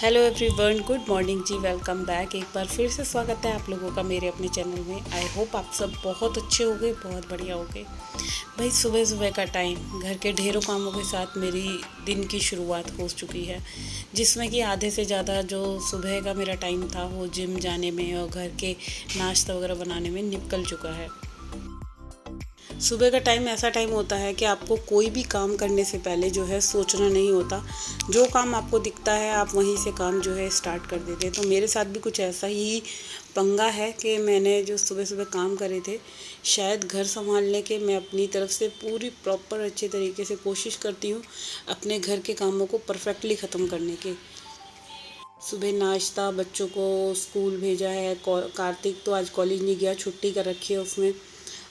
Hello everyone, good morning जी। Welcome back. एक बार फिर से स्वागत है आप लोगों का मेरे अपने चैनल में। आई होप आप सब बहुत अच्छे होंगे, बहुत बढ़िया होंगे। भाई सुबह सुबह का टाइम घर के ढेरों कामों के साथ मेरी दिन की शुरुआत हो चुकी है, जिसमें कि आधे से ज़्यादा जो सुबह का मेरा टाइम था वो जिम जाने में और घर के नाश्ता वगैरह बनाने में निकल चुका है। सुबह का टाइम ऐसा टाइम होता है कि आपको कोई भी काम करने से पहले जो है सोचना नहीं होता। जो काम आपको दिखता है आप वहीं से काम जो है स्टार्ट कर देते हैं। तो मेरे साथ भी कुछ ऐसा ही पंगा है कि मैंने जो सुबह सुबह काम करे थे, शायद घर संभालने के मैं अपनी तरफ से पूरी प्रॉपर अच्छे तरीके से कोशिश करती हूँ अपने घर के कामों को परफेक्टली ख़त्म करने के। सुबह नाश्ता, बच्चों को स्कूल भेजा है। कार्तिक तो आज कॉलेज नहीं गया, छुट्टी कर रखी है उसमें।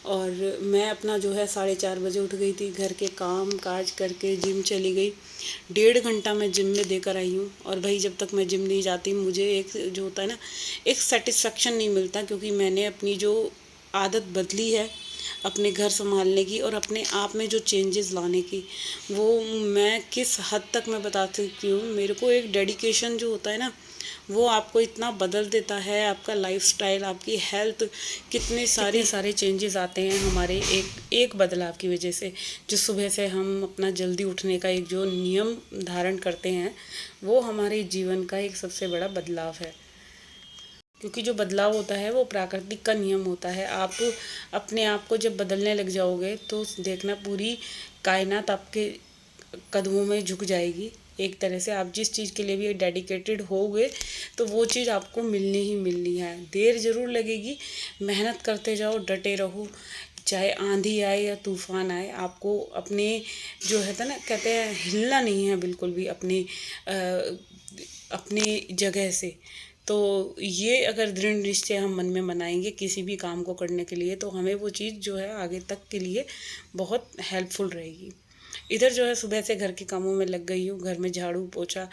और मैं अपना जो है 4:30 बजे उठ गई थी, घर के काम काज करके जिम चली गई। 1.5 घंटा मैं जिम में देकर आई हूँ। और भाई जब तक मैं जिम नहीं जाती मुझे एक जो होता है ना, एक सेटिस्फेक्शन नहीं मिलता, क्योंकि मैंने अपनी जो आदत बदली है अपने घर संभालने की और अपने आप में जो चेंजेस लाने की, वो मैं किस हद तक मैं बता सकती हूँ। मेरे को एक डेडिकेशन जो होता है ना, वो आपको इतना बदल देता है। आपका लाइफस्टाइल, आपकी हेल्थ, कितने सारे चेंजेस आते हैं हमारे एक एक बदलाव की वजह से। जो सुबह से हम अपना जल्दी उठने का एक जो नियम धारण करते हैं, वो हमारे जीवन का एक सबसे बड़ा बदलाव है। क्योंकि जो बदलाव होता है वो प्राकृतिक का नियम होता है। आप अपने आप को जब बदलने लग जाओगे तो देखना पूरी कायनात आपके कदमों में झुक जाएगी। एक तरह से आप जिस चीज़ के लिए भी डेडिकेटेड होगे तो वो चीज़ आपको मिलनी ही मिलनी है। देर ज़रूर लगेगी, मेहनत करते जाओ, डटे रहो। चाहे आंधी आए या तूफान आए, आपको अपने जो है ना, कहते हैं हिलना नहीं है बिल्कुल भी अपनी जगह से। तो ये अगर दृढ़ निश्चय हम मन में बनाएंगे किसी भी काम को करने के लिए, तो हमें वो चीज़ जो है आगे तक के लिए बहुत हेल्पफुल रहेगी। इधर जो है सुबह से घर के कामों में लग गई हूँ। घर में झाड़ू पोछा,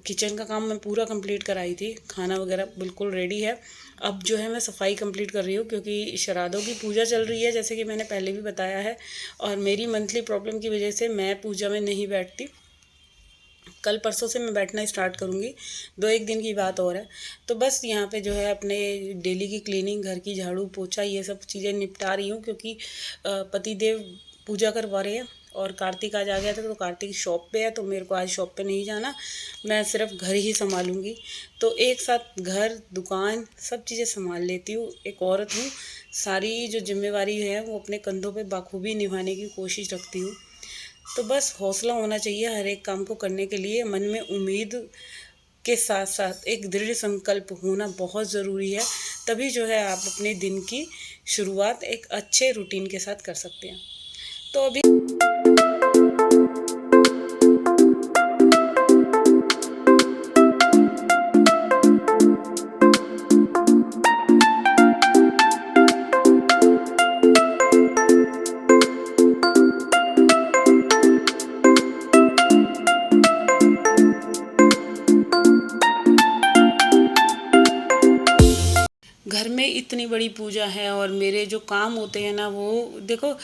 किचन का काम मैं पूरा कंप्लीट कराई थी। खाना वगैरह बिल्कुल रेडी है। अब जो है मैं सफाई कंप्लीट कर रही हूँ, क्योंकि श्राद्धों की पूजा चल रही है, जैसे कि मैंने पहले भी बताया है। और मेरी मंथली प्रॉब्लम की वजह से मैं पूजा में नहीं बैठती। कल परसों से मैं बैठना स्टार्ट करूँगी, 2 एक दिन की बात और है। तो बस यहाँ पे जो है अपने डेली की क्लीनिंग, घर की झाड़ू पोछा, ये सब चीज़ें निपटा रही हूँ, क्योंकि पति देव पूजा करवा रहे हैं। और कार्तिक आज आ गया था, तो कार्तिक शॉप पे है, तो मेरे को आज शॉप पे नहीं जाना, मैं सिर्फ घर ही संभालूंगी। तो एक साथ घर दुकान सब चीज़ें संभाल लेती हूँ। एक औरत हूँ, सारी जो जिम्मेवारी है वो अपने कंधों पे बाखूबी निभाने की कोशिश रखती हूँ। तो बस हौसला होना चाहिए हर एक काम को करने के लिए। मन में उम्मीद के साथ साथ एक दृढ़ संकल्प होना बहुत ज़रूरी है। तभी जो है आप अपने दिन की शुरुआत एक अच्छे रूटीन के साथ कर सकते हैं। तो अभी घर में इतनी बड़ी पूजा है और मेरे जो काम होते हैं ना, वो देखो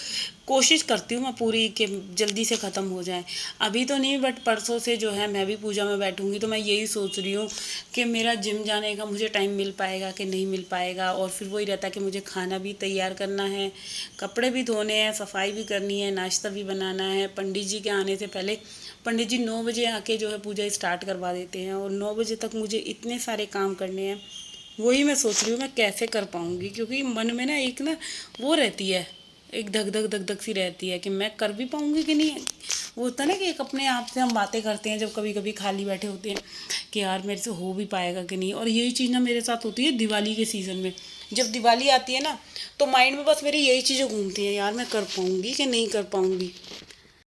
कोशिश करती हूँ मैं पूरी कि जल्दी से ख़त्म हो जाए। अभी तो नहीं, बट परसों से जो है मैं भी पूजा में बैठूंगी। तो मैं यही सोच रही हूँ कि मेरा जिम जाने का मुझे टाइम मिल पाएगा कि नहीं मिल पाएगा। और फिर वही रहता है कि मुझे खाना भी तैयार करना है, कपड़े भी धोने हैं, सफाई भी करनी है, नाश्ता भी बनाना है। पंडित जी के आने से पहले पंडित जी 9 बजे आके जो है पूजा स्टार्ट करवा देते हैं, और 9 बजे तक मुझे इतने सारे काम करने हैं। वही मैं सोच रही हूँ मैं कैसे कर पाऊँगी, क्योंकि मन में ना एक ना वो रहती है, एक धक धक धक धक सी रहती है कि मैं कर भी पाऊँगी कि नहीं। वो होता है ना कि एक अपने आप से हम बातें करते हैं जब कभी कभी खाली बैठे होते हैं कि यार मेरे से हो भी पाएगा कि नहीं। और यही चीज़ ना मेरे साथ होती है दिवाली के सीज़न में। जब दिवाली आती है ना, तो माइंड में बस मेरी यही चीज़ें घूमती हैं, यार मैं कर पाऊँगी कि नहीं कर पाऊँगी।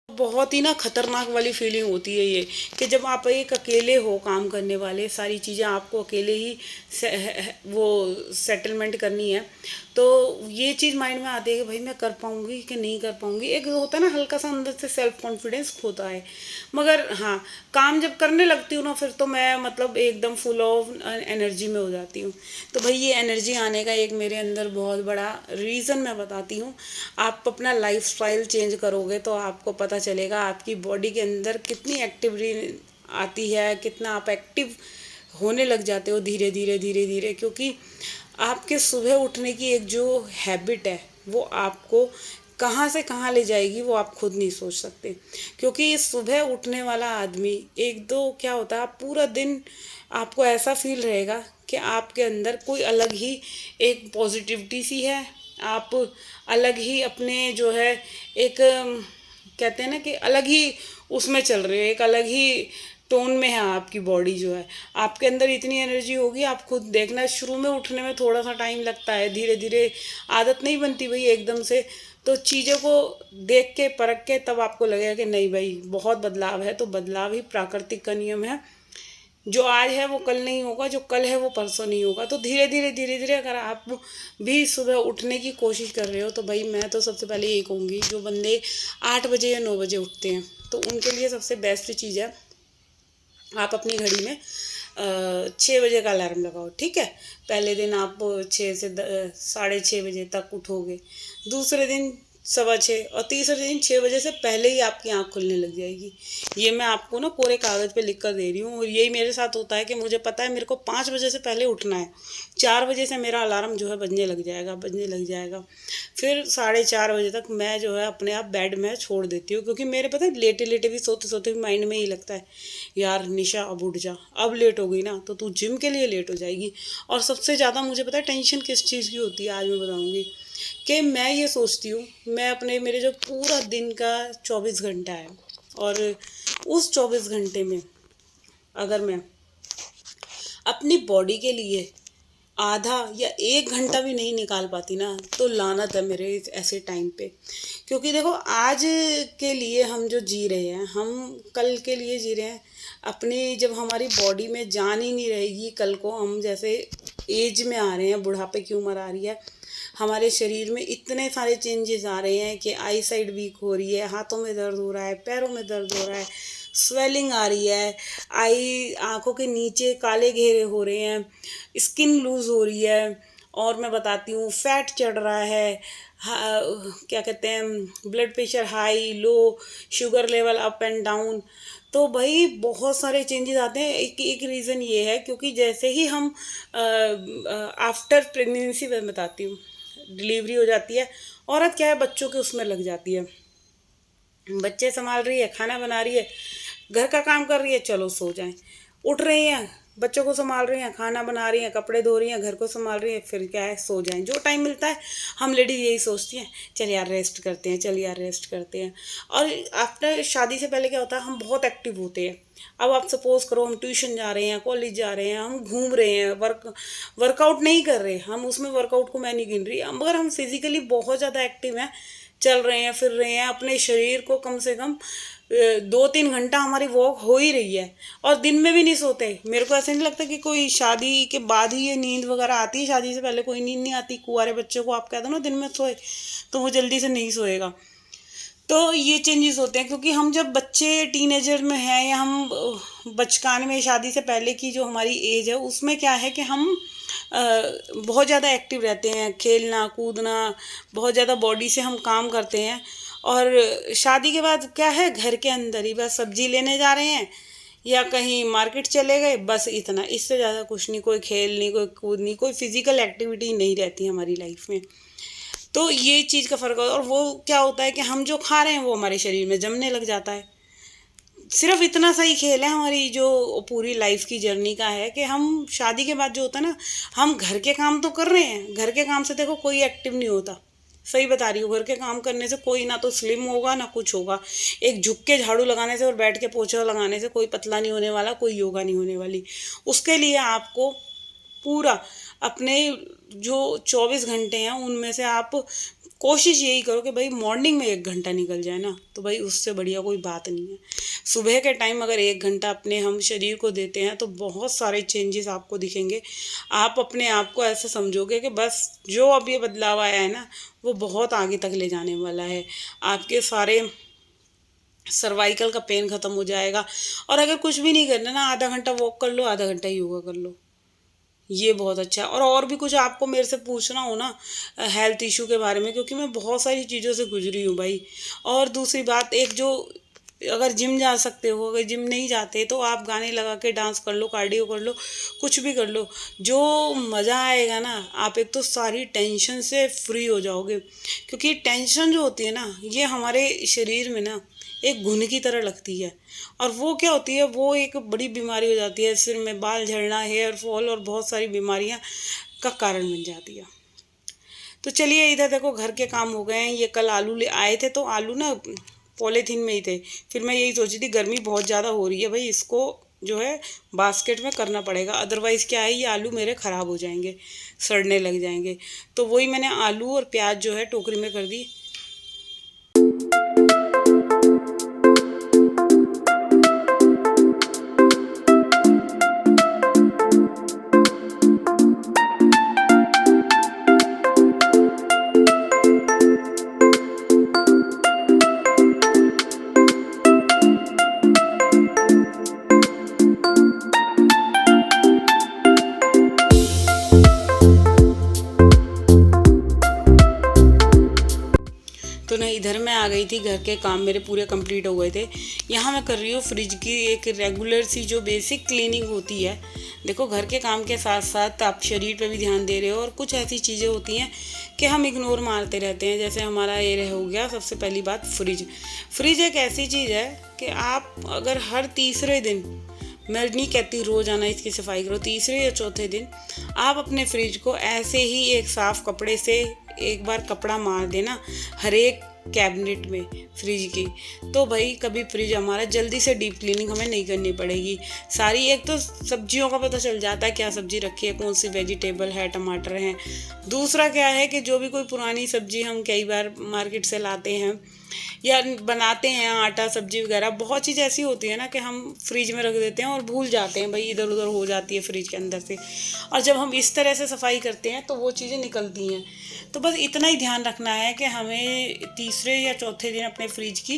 बहुत ही ना खतरनाक वाली फीलिंग होती है ये, कि जब आप एक अकेले हो काम करने वाले, सारी चीज़ें आपको अकेले ही वो सेटलमेंट करनी है। तो ये चीज़ माइंड में आती है कि भाई मैं कर पाऊँगी कि नहीं कर पाऊँगी। एक होता है ना हल्का सा अंदर से सेल्फ कॉन्फिडेंस होता है। मगर हाँ, काम जब करने लगती हूँ ना, फिर तो मैं मतलब एकदम फुल ऑफ एनर्जी में हो जाती हूँ। तो भाई ये एनर्जी आने का एक मेरे अंदर बहुत बड़ा रीज़न मैं बताती हूँ। आप अपना लाइफस्टाइल चेंज करोगे तो आपको पता चलेगा आपकी बॉडी के अंदर कितनी एक्टिविटी आती है, कितना आप एक्टिव होने लग जाते हो धीरे धीरे धीरे धीरे, क्योंकि आपके सुबह उठने की एक जो हैबिट है वो आपको कहाँ से कहाँ ले जाएगी वो आप खुद नहीं सोच सकते। क्योंकि सुबह उठने वाला आदमी एक दो क्या होता है, आप पूरा दिन आपको ऐसा फील रहेगा कि आपके अंदर कोई अलग ही एक पॉजिटिविटी सी है। आप अलग ही अपने जो है एक कहते हैं ना कि अलग ही उसमें चल रहे हो, एक अलग ही टोन में है आपकी बॉडी जो है, आपके अंदर इतनी एनर्जी होगी। आप खुद देखना, शुरू में उठने में थोड़ा सा टाइम लगता है, धीरे धीरे आदत नहीं बनती भाई एकदम से। तो चीज़ों को देख के परख के तब आपको लगेगा कि नहीं भाई बहुत बदलाव है। तो बदलाव ही प्राकृतिक का नियम है, जो आज है वो कल नहीं होगा, जो कल है वो परसों नहीं होगा। तो धीरे धीरे धीरे धीरे अगर आप भी सुबह उठने की कोशिश कर रहे हो तो भाई मैं तो सबसे पहले यही कहूँगी, जो बंदे 8 बजे या 9 बजे उठते हैं तो उनके लिए सबसे बेस्ट चीज़ है, आप अपनी घड़ी में 6 बजे का अलार्म लगाओ। ठीक है, पहले दिन आप 6 से 6:30 बजे तक उठोगे, दूसरे दिन 6:15 और तीसरे दिन 6 बजे से पहले ही आपकी आँख खुलने लग जाएगी। ये मैं आपको ना कोरे कागज़ पे लिख कर दे रही हूँ। और यही मेरे साथ होता है कि मुझे पता है मेरे को 5 बजे से पहले उठना है, 4 बजे से मेरा अलार्म जो है बजने लग जाएगा। फिर 4:30 बजे तक मैं जो है अपने आप बेड में छोड़ देती हूँ, क्योंकि मेरे पता है लेटे लेटे भी सोते सोते भी माइंड में ही लगता है यार निशा अब उठ जा, अब लेट हो गई ना तो तू जिम के लिए लेट हो जाएगी। और सबसे ज़्यादा मुझे पता है टेंशन किस चीज़ की होती है, आज मैं बताऊँगी। कि मैं ये सोचती हूँ, मैं अपने मेरे जो पूरा दिन का 24 घंटा है और उस 24 घंटे में अगर मैं अपनी बॉडी के लिए आधा या 1 घंटा भी नहीं निकाल पाती ना तो लानत है मेरे ऐसे टाइम पे। क्योंकि देखो आज के लिए हम जो जी रहे हैं, हम कल के लिए जी रहे हैं। अपनी जब हमारी बॉडी में जान ही नहीं रहेगी कल को, हम जैसे एज में आ रहे हैं, बुढ़ापे की उम्र आ रही है, हमारे शरीर में इतने सारे चेंजेस आ रहे हैं कि आई साइड वीक हो रही है, हाथों में दर्द हो रहा है, पैरों में दर्द हो रहा है, स्वेलिंग आ रही है, आँखों के नीचे काले घेरे हो रहे हैं, स्किन लूज़ हो रही है, और मैं बताती हूँ फैट चढ़ रहा है, क्या कहते हैं blood pressure high low, sugar level up and down. तो भाई बहुत सारे चेंजेस आते हैं। एक एक रीज़न ये है क्योंकि जैसे ही हम आफ्टर प्रेगनेंसी में बताती हूँ, डिलीवरी हो जाती है, औरत क्या है बच्चों के उसमें लग जाती है, बच्चे संभाल रही है, खाना बना रही है, घर का काम कर रही है, चलो सो जाएं, उठ रही हैं, बच्चों को संभाल रही हैं, खाना बना रही हैं, कपड़े धो रही हैं, घर को संभाल रही हैं, फिर क्या है सो जाएं। जो टाइम मिलता है हम लेडीज यही सोचती हैं चल यार रेस्ट करते हैं, चल यार रेस्ट करते हैं। और आफ्टर शादी से पहले क्या होता है, हम बहुत एक्टिव होते हैं। अब आप सपोज करो हम ट्यूशन जा रहे हैं, कॉलेज जा रहे हैं, हम घूम रहे हैं, वर्कआउट नहीं कर रहे, हम उसमें वर्कआउट को मैं नहीं गिन रही, मगर हम फिजिकली बहुत ज़्यादा एक्टिव हैं, चल रहे हैं फिर रहे हैं, अपने शरीर को कम से कम 2-3 घंटा हमारी वॉक हो ही रही है। और दिन में भी नहीं सोते। मेरे को ऐसा नहीं लगता कि कोई शादी के बाद ही ये नींद वगैरह आती है, शादी से पहले कोई नींद नहीं आती। कुंवारे बच्चों को आप कह दो ना दिन में सोए तो वो जल्दी से नहीं सोएगा। तो ये चेंजेस होते हैं क्योंकि हम जब बच्चे टीनेजर में हैं या हम बचकाने में, शादी से पहले की जो हमारी एज है उसमें क्या है कि हम बहुत ज़्यादा एक्टिव रहते हैं, खेलना कूदना, बहुत ज़्यादा बॉडी से हम काम करते हैं। और शादी के बाद क्या है, घर के अंदर ही बस सब्जी लेने जा रहे हैं या कहीं मार्केट चले गए, बस इतना, इससे ज़्यादा कुछ नहीं, कोई खेल नहीं, कोई कूद नहीं, कोई फिजिकल एक्टिविटी नहीं रहती हमारी लाइफ में। तो ये चीज़ का फ़र्क होता है। और वो क्या होता है कि हम जो खा रहे हैं वो हमारे शरीर में जमने लग जाता है। सिर्फ इतना सा ही खेल है हमारी जो पूरी लाइफ की जर्नी का है कि हम शादी के बाद जो होता है ना, हम घर के काम तो कर रहे हैं, घर के काम से देखो कोई एक्टिव नहीं होता, सही बता रही हूँ। घर के काम करने से कोई ना तो स्लिम होगा ना कुछ होगा। एक झुक के झाड़ू लगाने से और बैठ के पोछा लगाने से कोई पतला नहीं होने वाला, कोई योगा नहीं होने वाली। उसके लिए आपको पूरा अपने जो 24 घंटे हैं उनमें से आप कोशिश यही करो कि भाई मॉर्निंग में 1 घंटा निकल जाए ना, तो भाई उससे बढ़िया कोई बात नहीं है। सुबह के टाइम अगर 1 घंटा अपने हम शरीर को देते हैं तो बहुत सारे चेंजेस आपको दिखेंगे। आप अपने आप को ऐसे समझोगे कि बस जो अब ये बदलाव आया है ना वो बहुत आगे तक ले जाने वाला है। आपके सारे सर्वाइकल का पेन ख़त्म हो जाएगा। और अगर कुछ भी नहीं करना ना, आधा घंटा वॉक कर लो, आधा घंटा योगा कर लो, ये बहुत अच्छा है। और भी कुछ आपको मेरे से पूछना हो ना हेल्थ इशू के बारे में, क्योंकि मैं बहुत सारी चीज़ों से गुजरी हूँ भाई। और दूसरी बात, एक जो अगर जिम जा सकते हो, अगर जिम नहीं जाते तो आप गाने लगा के डांस कर लो, कार्डियो कर लो, कुछ भी कर लो। जो मज़ा आएगा ना, आप एक तो सारी टेंशन से फ्री हो जाओगे, क्योंकि टेंशन जो होती है ना, ये हमारे शरीर में ना एक घुन की तरह लगती है। और वो क्या होती है, वो एक बड़ी बीमारी हो जाती है, सिर में बाल झड़ना, हेयर फॉल और बहुत सारी बीमारियां का कारण बन जाती है। तो चलिए, इधर देखो घर के काम हो गए हैं। ये कल आलू ले आए थे, तो आलू ना पॉलीथीन में ही थे। फिर मैं यही सोची थी, गर्मी बहुत ज़्यादा हो रही है भाई, इसको जो है बास्केट में करना पड़ेगा, अदरवाइज़ क्या है, ये आलू मेरे ख़राब हो जाएंगे, सड़ने लग जाएंगे। तो वही मैंने आलू और प्याज जो है टोकरी में कर दी। तो ना इधर मैं आ गई थी, घर के काम मेरे पूरे कंप्लीट हो गए थे। यहाँ मैं कर रही हूँ फ्रिज की एक रेगुलर सी जो बेसिक क्लीनिंग होती है। देखो, घर के काम के साथ साथ आप शरीर पे भी ध्यान दे रहे हो, और कुछ ऐसी चीज़ें होती हैं कि हम इग्नोर मारते रहते हैं। जैसे हमारा ये रह हो गया, सबसे पहली बात फ्रिज। फ्रिज एक ऐसी चीज़ है कि आप अगर हर तीसरे दिन, मैं नहीं कहती रोज़ाना इसकी सफाई करो, तीसरे या चौथे दिन आप अपने फ्रिज को ऐसे ही एक साफ़ कपड़े से एक बार कपड़ा मार देना हर एक कैबिनेट में फ्रिज की, तो भाई कभी फ्रिज हमारा जल्दी से डीप क्लीनिंग हमें नहीं करनी पड़ेगी। सारी, एक तो सब्जियों का पता चल जाता है क्या सब्जी रखी है, कौन सी वेजिटेबल है, टमाटर हैं। दूसरा क्या है कि जो भी कोई पुरानी सब्जी हम कई बार मार्केट से लाते हैं या बनाते हैं, आटा सब्जी वगैरह, बहुत चीज़ ऐसी होती है ना कि हम फ्रिज में रख देते हैं और भूल जाते हैं, भाई इधर उधर हो जाती है फ्रिज के अंदर से। और जब हम इस तरह से सफाई करते हैं तो वो चीज़ें निकलती हैं। तो बस इतना ही ध्यान रखना है कि हमें तीसरे या चौथे दिन अपने फ्रिज की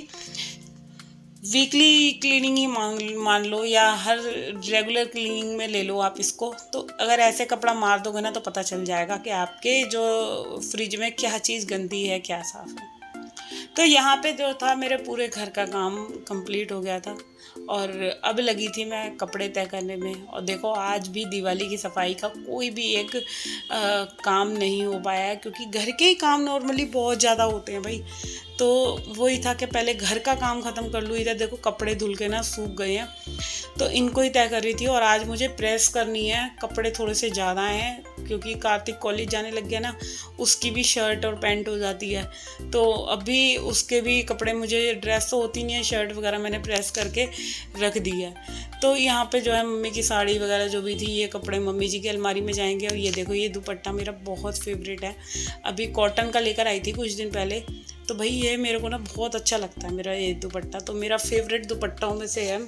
वीकली क्लीनिंग ही मान लो, या हर रेगुलर क्लीनिंग में ले लो आप इसको। तो अगर ऐसे कपड़ा मार दोगे ना, तो पता चल जाएगा कि आपके जो फ्रिज में क्या चीज़ गंदी है, क्या साफ़ है। तो यहाँ पे जो था, मेरे पूरे घर का काम कंप्लीट हो गया था, और अब लगी थी मैं कपड़े तय करने में। और देखो, आज भी दिवाली की सफाई का कोई भी एक काम नहीं हो पाया है, क्योंकि घर के ही काम नॉर्मली बहुत ज़्यादा होते हैं भाई। तो वही था कि पहले घर का काम ख़त्म कर लूँ। इधर देखो, कपड़े धुल के ना सूख गए हैं, तो इनको ही तय कर रही थी। और आज मुझे प्रेस करनी है, कपड़े थोड़े से ज़्यादा हैं, क्योंकि कार्तिक कॉलेज जाने लग गया ना, उसकी भी शर्ट और पैंट हो जाती है। तो अभी उसके भी कपड़े, मुझे ड्रेस तो होती नहीं है, शर्ट वगैरह मैंने प्रेस करके रख दी है। तो यहाँ पे जो है मम्मी की साड़ी वगैरह जो भी थी, ये कपड़े मम्मी जी की अलमारी में जाएंगे। और ये देखो, ये दुपट्टा मेरा बहुत फेवरेट है, अभी कॉटन का लेकर आई थी कुछ दिन पहले। तो भाई ये मेरे को ना बहुत अच्छा लगता है, मेरा ये दुपट्टा तो मेरा फेवरेट दुपट्टाओं में से है।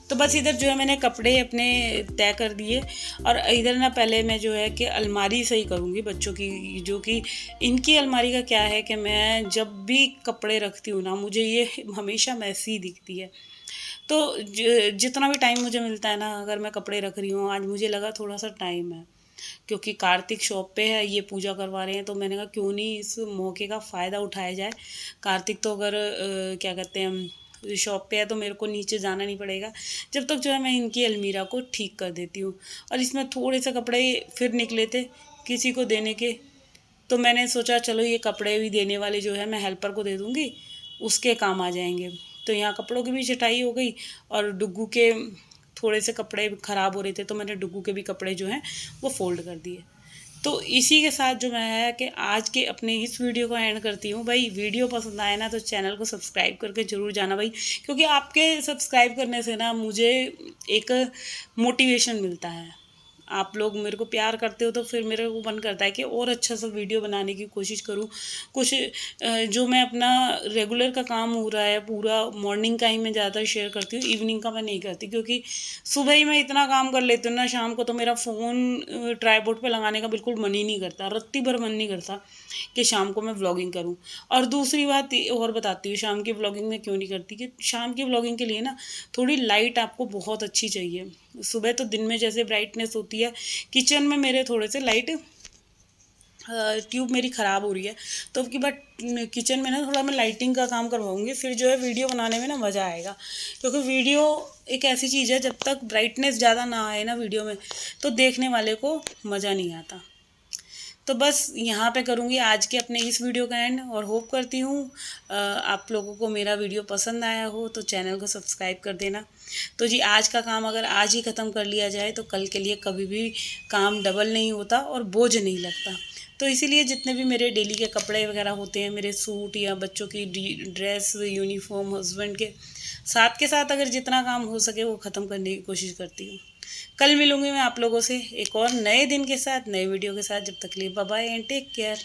तो बस इधर जो है मैंने कपड़े अपने तय कर दिए, और इधर ना पहले मैं जो है कि अलमारी सही करूँगी बच्चों की, जो कि इनकी अलमारी का क्या है कि मैं जब भी कपड़े रखती हूँ ना, मुझे ये हमेशा मैसी दिखती है। तो जितना भी टाइम मुझे मिलता है ना, अगर मैं कपड़े रख रही हूँ, आज मुझे लगा थोड़ा सा टाइम है, क्योंकि कार्तिक शॉप पे है, ये पूजा करवा रहे हैं, तो मैंने कहा क्यों नहीं इस मौके का फ़ायदा उठाया जाए। कार्तिक तो अगर क्या कहते हैं, शॉप पे है, तो मेरे को नीचे जाना नहीं पड़ेगा। जब तक जो है मैं इनकी अलमीरा को ठीक कर देती हूँ। और इसमें थोड़े से कपड़े फिर निकले थे किसी को देने के, तो मैंने सोचा चलो ये कपड़े भी देने वाले जो है मैं हेल्पर को दे दूँगी, उसके काम आ जाएंगे। तो यहाँ कपड़ों की भी छटाई हो गई, और डुग्गू के थोड़े से कपड़े ख़राब हो रहे थे, तो मैंने डुग्गू के भी कपड़े जो हैं वो फ़ोल्ड कर दिए। तो इसी के साथ जो मैं है कि आज के अपने इस वीडियो को एंड करती हूँ। भाई वीडियो पसंद आए ना, तो चैनल को सब्सक्राइब करके ज़रूर जाना भाई, क्योंकि आपके सब्सक्राइब करने से ना मुझे एक मोटिवेशन मिलता है। आप लोग मेरे को प्यार करते हो, तो फिर मेरे को मन करता है कि और अच्छा सा वीडियो बनाने की कोशिश करूँ। कुछ जो मैं अपना रेगुलर का काम हो रहा है, पूरा मॉर्निंग का ही मैं ज़्यादा शेयर करती हूँ, इवनिंग का मैं नहीं करती, क्योंकि सुबह ही मैं इतना काम कर लेती हूँ ना, शाम को तो मेरा फ़ोन ट्राईपोड पे लगाने का बिल्कुल मन ही नहीं करता, रत्ती भर मन नहीं करता कि शाम को मैं व्लॉगिंग करूँ। और दूसरी बात और बताती हूँ, शाम की व्लॉगिंग में क्यों नहीं करती, कि शाम की व्लॉगिंग के लिए ना थोड़ी लाइट आपको बहुत अच्छी चाहिए। सुबह तो दिन में जैसे ब्राइटनेस होती है, किचन में मेरे थोड़े से लाइट ट्यूब मेरी ख़राब हो रही है। तो अब की बार किचन में ना थोड़ा मैं लाइटिंग का काम करवाऊँगी, फिर जो है वीडियो बनाने में ना मज़ा आएगा। क्योंकि वीडियो एक ऐसी चीज़ है, जब तक ब्राइटनेस ज़्यादा ना आए ना वीडियो में, तो देखने वाले को मज़ा नहीं आता। तो बस यहाँ पे करूँगी आज के अपने इस वीडियो का एंड, और होप करती हूँ आप लोगों को मेरा वीडियो पसंद आया हो, तो चैनल को सब्सक्राइब कर देना। तो जी आज का काम अगर आज ही ख़त्म कर लिया जाए तो कल के लिए कभी भी काम डबल नहीं होता और बोझ नहीं लगता। तो इसीलिए जितने भी मेरे डेली के कपड़े वगैरह होते हैं, मेरे सूट या बच्चों की ड्रेस, यूनिफॉर्म, हस्बैंड के साथ अगर जितना काम हो सके वो ख़त्म करने की कोशिश करती हूँ। कल मिलूंगी मैं आप लोगों से एक और नए दिन के साथ, नए वीडियो के साथ। जब तक के लिए bye bye and take care.